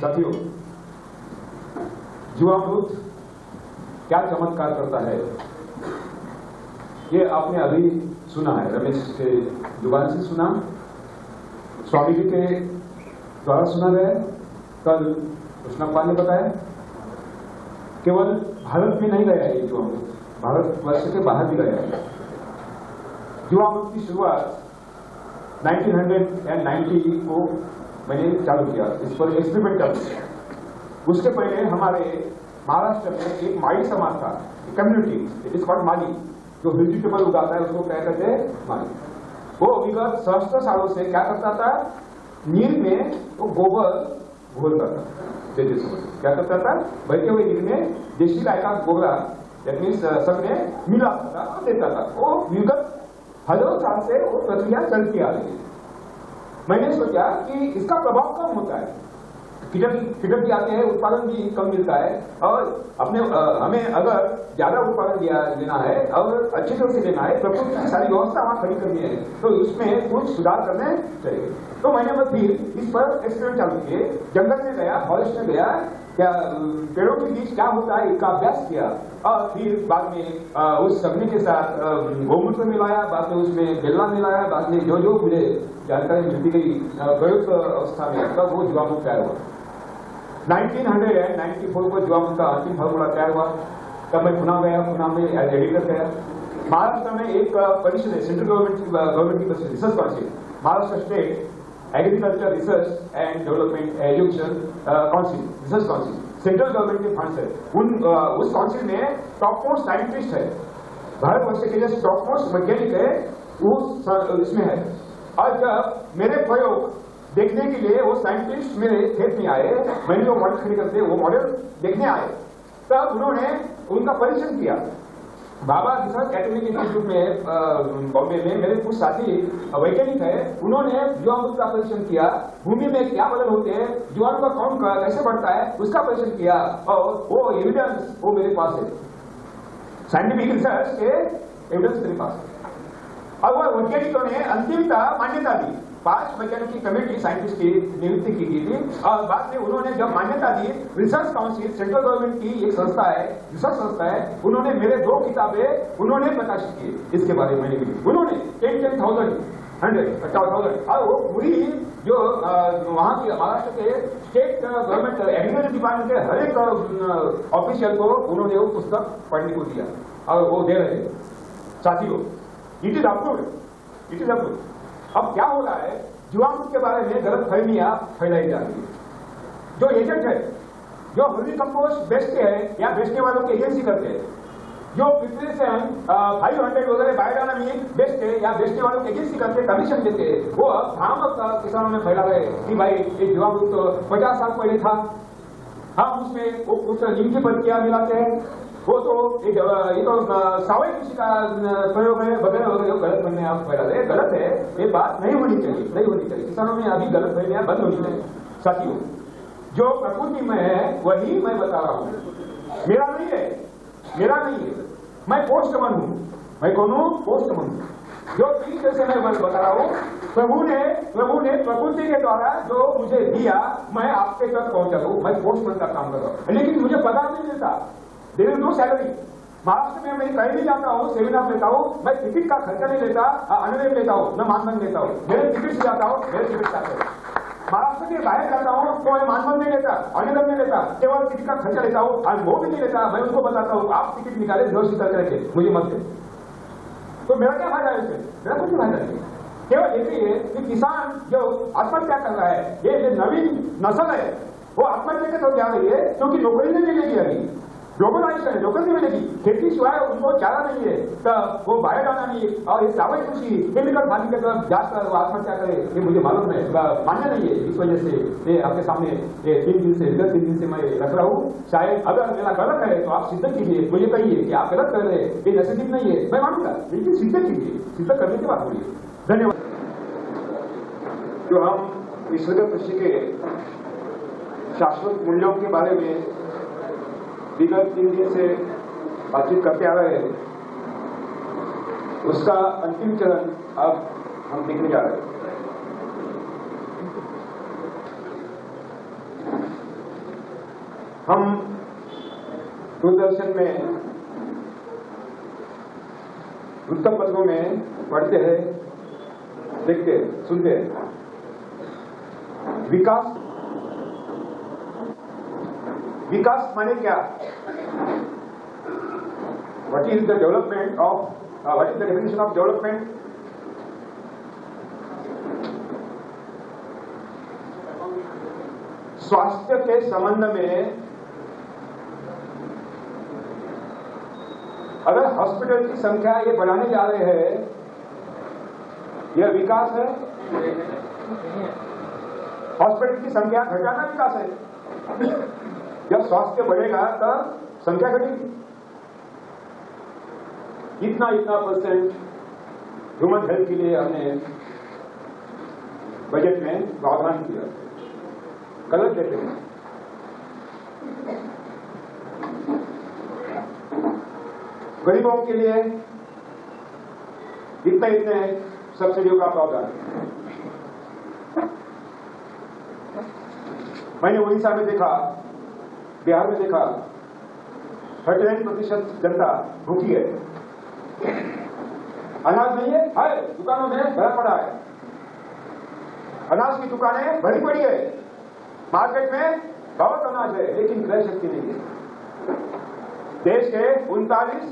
साथियों, जीवामृत क्या चमत्कार करता है ये आपने अभी सुना है। रमेश के जुबान से सुना, स्वामी जी के द्वारा सुना गया। कल कृष्णप्पा ने बताया। केवल भारत में नहीं गया है ये जीवामृत, भारतवर्ष के बाहर भी गया है। जीवामृत की शुरुआत 1990 को मैंने चालू किया, इस पर एक्सपेरिमेंट चालू किया। उसके पहले हमारे महाराष्ट्र में एक माली समाज था, कम्युनिटी, इट इज कॉल्ड माली, जो वेजिटेबल उगाता है उसको क्या कहते हैं, माली। वो विगत सहस्त्र सालों से क्या करता था, नीर में वो गोबर घोलता था। क्या करता था, बहते हुए नीर में देशी गाय का गोबरा दैट मीन्स सब में मिलाता था और देता था। वो विगत हजारों साल से वो प्रक्रिया चलती आ रही है। मैंने सोचा कि इसका प्रभाव कम होता है, कीटक भी आते हैं, उत्पादन भी कम मिलता है, और अपने हमें अगर ज्यादा उत्पादन लेना है और अच्छे से लेना है, प्रकृति की सारी व्यवस्था वहां खड़ी करनी है, तो इसमें कुछ सुधार करने चाहिए। तो मैंने फिर इस पर एक्सपेरिमेंट चालू किए। जंगल में गया, फॉरेस्ट में गया, क्या पेड़ों के बीच क्या होता है इसका अभ्यास किया, और फिर बाद में उस सगने के साथ गोमूत्र मिलाया, बाद में उसमें बेलना मिलाया, बाद में जो जो मुझे जानकारी मिलती गई प्रयुक्त अवस्था में, तब वो जीवामृत तैयार हुआ। 1994 को जीवामृत का अंतिम फॉर्मूला तैयार हुआ। तब मैं पुणे गया, पुणे में एज एडिटर गया। महाराष्ट्र में एक परिषद है, सेंट्रल गवर्नमेंट की परिषद, research council, Maharashtra state agriculture research and development education council, research council, central government के फंड है। उस काउंसिल में टॉप मोस्ट साइंटिस्ट है, भारतवर्ष के लिए टॉप मोस्ट वैज्ञानिक है, वो इसमें है। और जब मेरे प्रयोग देखने के लिए वो साइंटिस्ट मेरे खेत में आए, मैंने जो मॉडल खड़ी करते वो मॉडल देखने आए, तब उन्होंने उनका परीक्षण किया। बाबा रिसर्च एकेडमिक इंस्टीट्यूट में बॉम्बे में मेरे कुछ साथी वैज्ञानिक है, उन्होंने जीवामृत का परीक्षण किया। भूमि में क्या बदल होते हैं, जीवाणु का कौन कैसे बढ़ता है, उसका परीक्षण किया, और वो एविडेंस वो मेरे पास है, साइंटिफिक रिसर्च के एविडेंस मेरे पास है। और वह वैज्ञानिकों ने अंतिमतः मान्यता दी। 5 वैज्ञानिक की कमेटी साइंटिस्ट की नियुक्ति की गई थी, और बाद में उन्होंने जब मान्यता दी, रिसर्च काउंसिल सेंट्रल गवर्नमेंट की एक संस्था है, रिसर्च संस्था है, उन्होंने मेरे 2 किताबें उन्होंने प्रकाशित की इसके बारे में। उन्होंने 10,000 और वो पूरी जो वहां की महाराष्ट्र के स्टेट गवर्नमेंट एग्रीकल्चर डिपार्टमेंट के हर एक ऑफिशियल को उन्होंने वो पुस्तक पढ़ने को दिया, और वो दे रहे थे। साथियों, it is approved, it is approved. अब क्या हो रहा है, जीवामृत के बारे में गलत फहमियां फैलाई जा रही है। जो एजेंट है, जो वर्मी कंपोस्ट बेचते हैं या बेचने वालों की एजेंसी करते हैं, जो प्रिपरेशन 500 वगैरह बायोडायनामिक बेचते या बेचने वालों की एजेंसी करते, कमीशन देते, वो भ्रामक किसानों में फैला रहे कि भाई ये जीवामृत तो 50 साल पहले था, हम उसमें वो कुछ नीम की पत्तियां मिलाते हैं, वो तो ये तो सावयव कृषि का प्रयोग है, वगैरह वगैरह गलत फहमियां आप फैला रहे। गलत है, ये बात नहीं होनी चाहिए, नहीं होनी चाहिए। किसानों में अभी गलत फहमियां बंद होनी चाहिए। साथियों, जो प्रकृति में है वही मैं बता रहा हूं, मेरा नहीं है, मेरा नहीं है। मैं पोस्टमैन हूं, मैं कौन हूं, पोस्टमैन हूं। जो चीज जैसे मैं बता रहा हूं, प्रभु ने प्रकृति के द्वारा जो मुझे दिया, मैं आपके तक पहुंचा दूं, मैं पोस्टमैन का काम कर रहा हूं। लेकिन मुझे पगार नहीं मिलता, there is no salary. Maharashtra में मैं कहीं भी जाता हूँ, सेमिनार लेता हूँ, मैं टिकट का खर्चा नहीं लेता, अनवेल लेता हूँ, मैं मानधन लेता हूँ, मेरे टिकट से जाता हूँ, मेरे टिकट जाते हैं। महाराष्ट्र के बाहर जाता हूँ तो मैं मानधन नहीं लेता, अनवेल नहीं लेता, केवल टिकट का खर्चा लेता हूँ, आज वो भी नहीं लेता। मैं उनको बताता हूँ आप टिकट निकाले व्यवस्थित करके, मुझे मत दे। तो मेरा क्या फायदा है इसमें, मेरा कुछ फायदा नहीं। केवल ये कि किसान जो आत्महत्या कर रहा है, ये जो नवीन नस्ल है वो आत्महत्या के तो जा रही है, क्योंकि नौकरी नहीं मिलेगी। अभी ग्लोबलाइजेशन है, नौकरी नहीं मिलेगी, खेती सिवाय उनको चारा नहीं है, तो वो बायोडायनामिक और ये सावयव कृषि केमिकल फार्मिंग की तरफ जाकर वो आत्महत्या करे, ये मुझे मालूम है, मान्य नहीं है। इस वजह से ये आपके सामने ये 3 दिन से विगत 3 दिन से मैं रख रहा हूँ। शायद अगर मेरा गलत है तो आप सिद्ध कीजिए, मुझे कहिए कि आप गलत कर रहे हैं, ये नैतिक नहीं है, मैं मानूंगा, लेकिन सिद्ध कीजिए, सिद्ध करने की बात हो रही है। धन्यवाद। जो हम निसर्ग कृषि के शाश्वत मूल्यों के बारे में विगत 3 दिन से बातचीत करते आ रहे हैं, उसका अंतिम चरण अब हम देखने जा रहे हैं। हम दूरदर्शन में वृत्तपत्रों में पढ़ते हैं, देखते हैं, सुनते हैं, विकास माने क्या? What is the development of what is the definition of development? स्वास्थ्य के संबंध में अगर हॉस्पिटल की संख्या ये बढ़ाने जा रहे हैं, यह विकास है? हॉस्पिटल की संख्या घटाना विकास है। जब स्वास्थ्य बढ़ेगा तब संख्या घटेगी। इतना परसेंट ह्यूमन हेल्थ के लिए हमने बजट में प्रावधान किया, गलत देते हैं। गरीबों के लिए इतने सब्सिडियों का प्रावधान। मैंने उड़ीसा में देखा, बिहार में देखा, 39% जनता भूखी है, अनाज नहीं है, दुकानों में भरा पड़ा है, अनाज की दुकानें भरी पड़ी है, मार्केट में बहुत अनाज है, लेकिन क्रय शक्ति नहीं है। देश के 39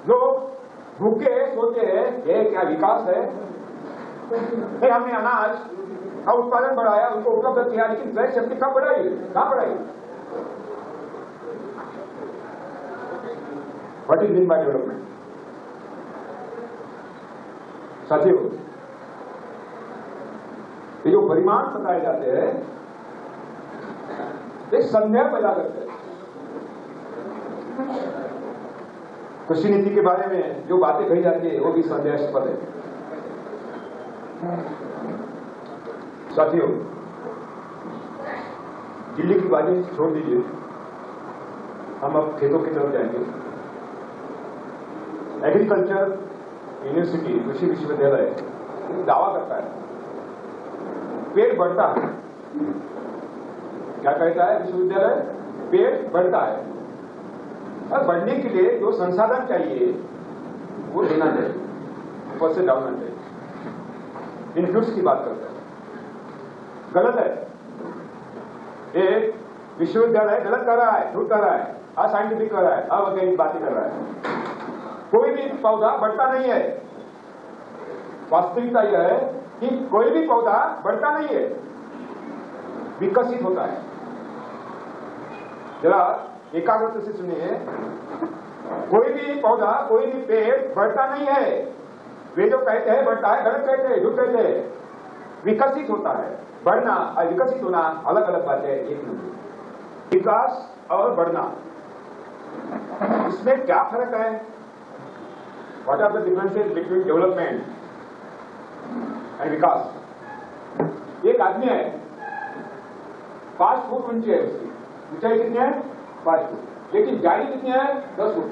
लोग भूखे सोते हैं, ये क्या विकास है? हमने अनाज का उत्पादन बढ़ाया, उनको उपलब्ध किया, लेकिन क्रय शक्ति कब बढ़ाई? कहां बढ़ाई? What is mean by development? साथियों, ये जो परिमाण बताए जाते हैं, एक संदेह पैदा करते हैं। कृषि नीति के बारे में जो बातें कही जाती है वो भी संदेहास्पद है। साथियों, दिल्ली की बातें छोड़ दीजिए, हम अब खेतों की तरफ जाएंगे। एग्रीकल्चर यूनिवर्सिटी, कृषि विश्वविद्यालय दावा करता है पेड़ बढ़ता है। क्या कहता है विश्वविद्यालय? पेड़ बढ़ता है, और बढ़ने के लिए जो संसाधन चाहिए वो देना चाहिए, ऊपर से डालना चाहिए। इनपुट्स की बात करते हैं, गलत है। एक विश्वविद्यालय गलत कर रहा है, झूठ कर रहा है, असाइंटिफिक कर रहा है, अवैज्ञानिक बातें कर रहा है। कोई भी पौधा बढ़ता नहीं है। वास्तविकता यह है कि कोई भी पौधा बढ़ता नहीं है, विकसित होता है। जरा एकाग्रता से सुनिए, कोई भी पौधा, कोई भी पेड़ बढ़ता नहीं है। वे जो कहते हैं बढ़ता है, गलत कहते हैं, झूठ कहते हैं। विकसित होता है। बढ़ना और विकसित होना अलग अलग बातें, एक नहीं। विकास और बढ़ना, इसमें क्या फर्क है? What are the differences between development and vikas? एक आदमी है, 5 फुट ऊंची है, उसकी ऊंचाई कितनी है? 5 फुट, लेकिन गाड़ी कितनी है? 10 फुट।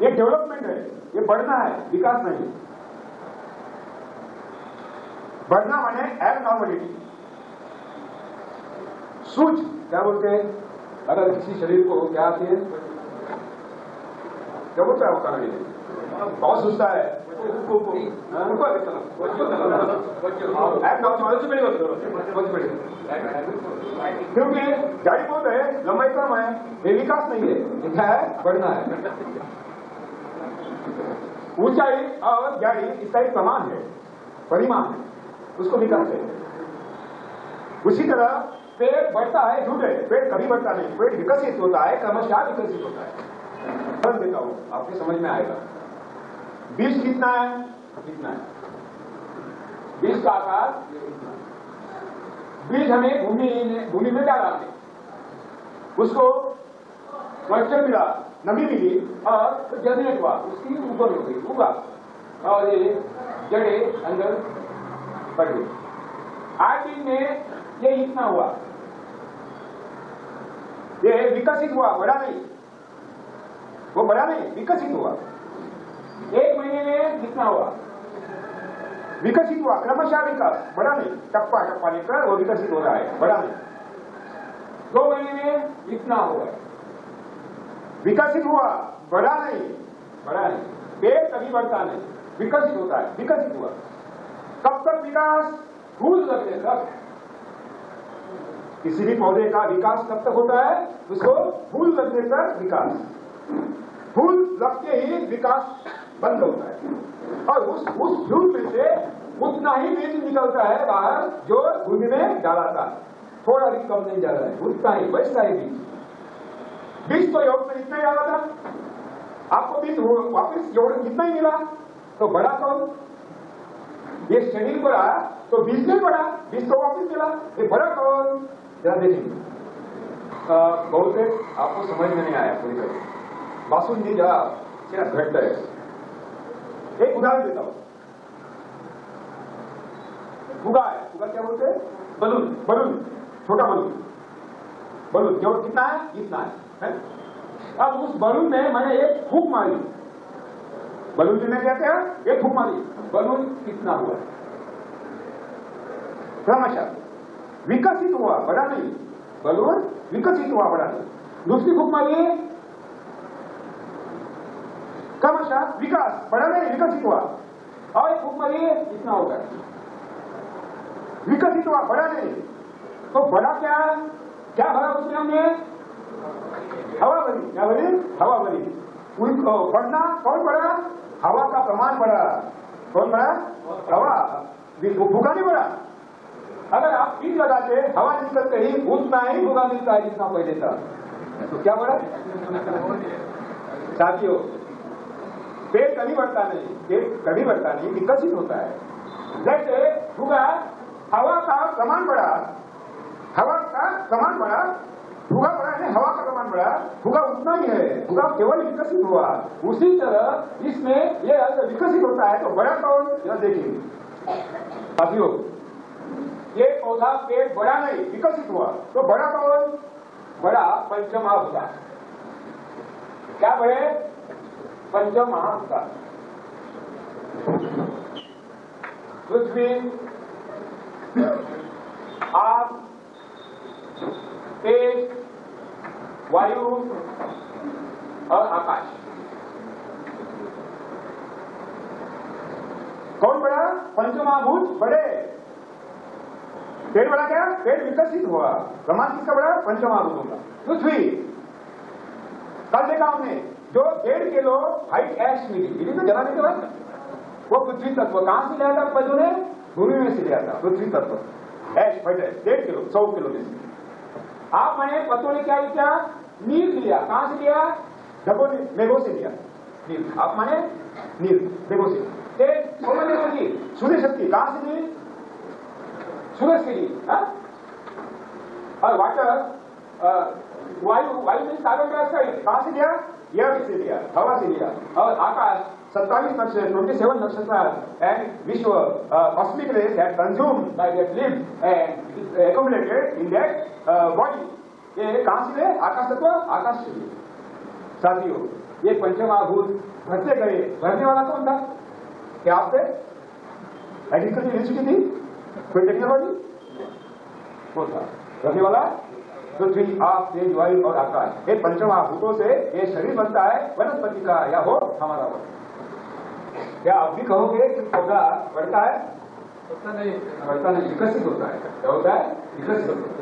ये डेवलपमेंट है, ये बढ़ना है, विकास नहीं। बढ़ना माने एबनॉर्मलिटी। सूझ क्या बोलते हैं? अगर किसी शरीर को क्या आती है, क्या बोलता है वो कारण? बहुत सुस्ता है, क्योंकि गाड़ी बहुत है, लंबाई कम है, ये विकास नहीं है, ये क्या है? बढ़ना है। ऊंचाई और गाड़ी इसका एक प्रमाण है, परिमाण है, उसको विकास है। उसी तरह पेड़ बढ़ता है, झूठ है, पेड़ कभी बढ़ता नहीं। पेड़ विकसित होता है, क्रमशः विकसित होता है। फर्क देता हूं, आपके समझ में आएगा। बीज कितना है? कितना है बीज का आकार? बीज हमें भूमि में डाला, उसको मॉइस्चर मिला, नमी मिली और जर्मिनेट हुआ, उसकी ऊपर हो गई, उगा, और ये जड़ें अंदर बढ़ गई। 8 दिन में ये इतना हुआ, ये विकसित हुआ, बड़ा नहीं। वो बड़ा नहीं, विकसित हुआ। 1 महीने में कितना हुआ? विकसित हुआ, क्रमशः विकास, बड़ा नहीं, टप्पा टप्पा लेकर वो विकसित हो रहा है, बड़ा नहीं। 2 महीने में इतना हुआ, विकसित हुआ, बड़ा नहीं, बड़ा नहीं। पेड़ कभी बढ़ता नहीं, विकसित होता है, विकसित हुआ। कब तक विकास? फूल लगने तक। किसी भी पौधे का विकास कब तक होता है? उसको फूल लगने तक विकास। फूल लगते ही विकास बंद होता है और उस फूल में से उतना ही बीज निकलता है बाहर जो भूमि में डाला था, थोड़ा भी कम नहीं जा रहा है, उतना ही, वैसा ही बीज तो योग में इतना ही डाला था, आपको बीज वापिस योग कितना ही मिला, तो बड़ा कौन? ये शरीर बढ़ा तो बीज नहीं बढ़ा, बीज तो वापिस मिला, ये बड़ा कौन? जरा देखेंगे। बहुत आपको समझ में नहीं आया पूरी तरह, बासुंदी जरा घट है। एक उदाहरण देता हूं, फुगा है, फुगा क्या बोलते हैं? बलून, बलून, छोटा बलून, बलून जो कितना है? इतना है? अब उस बलून में मैंने एक फूंक मारी, बलून में कहते हैं एक फूंक मारी, बलून कितना हुआ? क्रमशः विकसित हुआ, बड़ा नहीं, बलून विकसित हुआ, बड़ा नहीं। दूसरी फूंक मारी, क्रमशः विकास, बड़ा नहीं, विकसित हुआ। और एक फूंक मारी, इतना होगा, विकसित हुआ, बड़ा नहीं। तो बड़ा क्या? क्या भरा उसमें हमने? हवा भरी। क्या भरी? हवा भरी। उनको बढ़ना कौन बढ़ा? हवा का प्रमाण बढ़ा। कौन बढ़ा? हवा। फूका नहीं बढ़ा। अगर आप बीज लगाते हवा निकलते ही उतना ही फूका मिलता है जितना पहले था, तो क्या बढ़ा? साथियों, पेड़ कभी बढ़ता नहीं, पेड़ कभी बढ़ता नहीं, विकसित होता है। जैसे फूका, हवा का प्रमाण बढ़ा, हवा का प्रमाण बढ़ा, फूगा बढ़ा है, हवा का प्रमाण बढ़ा, फूगा उतना ही है, फूगा केवल विकसित हुआ। उसी तरह इसमें ये विकसित होता है, तो बड़ा कौन? यह देखिए साथियों, ये पौधा पेड़ बड़ा नहीं, विकसित हुआ, तो बड़ा कौन? बड़ा पंचमहाभूता। क्या बड़े? पंचमहाभूता। पृथ्वी, आग, तेज, वायु और आकाश। कौन बड़ा? पंचमहाभूत बड़े। पेड़ बड़ा क्या? पेड़ विकसित हुआ, प्रमाण किसका बड़ा? पंचमहाभूतों का। पृथ्वी, कल देखा हमने, जो 1.5 किलो व्हाइट ऐश मिली तो जलाने के बाद, वो पृथ्वी तत्व कहां से लिया था? पजू ने भूमि में से लिया था, पृथ्वी तत्व ऐश, व्हाइट ऐश 1.5 किलो, 100 किलो में से। आप मैंने पतों ने क्या लिया? नील लिया। कहां से लिया? डबो मेघों से लिया नील। आप माने नील मेघों से। सूर्य शक्ति कहां से ली? सूरज के लिए। और वाटर, वायु में कार्बन डाइऑक्साइड कहां से लिया? एयर से लिया, हवा से लिया। और आकाश 27 नक्षत्र, 27 नक्षत्र एंड विश्व cosmic rays that consume by that live and accumulated in that body, ये कहां से लिया? आकाश तत्व, आकाश से लिया। साथियों, ये पंचमहाभूत भरते गए, भरने वाला कौन था? क्या आप थे? एग्रीकल्चर यूनिवर्सिटी थी? कोई टेक्नोलॉजी? कौन था रखने वाला? पृथ्वी, आग, तेज, वायु और आकाश। ये पंचमहाभूतों से ये शरीर बनता है वनस्पति का, या हो हमारा हो। क्या आप भी कहोगे कि पौधा बढ़ता है? बढ़ता नहीं, विकसित होता है। क्या होता है? विकसित होता है।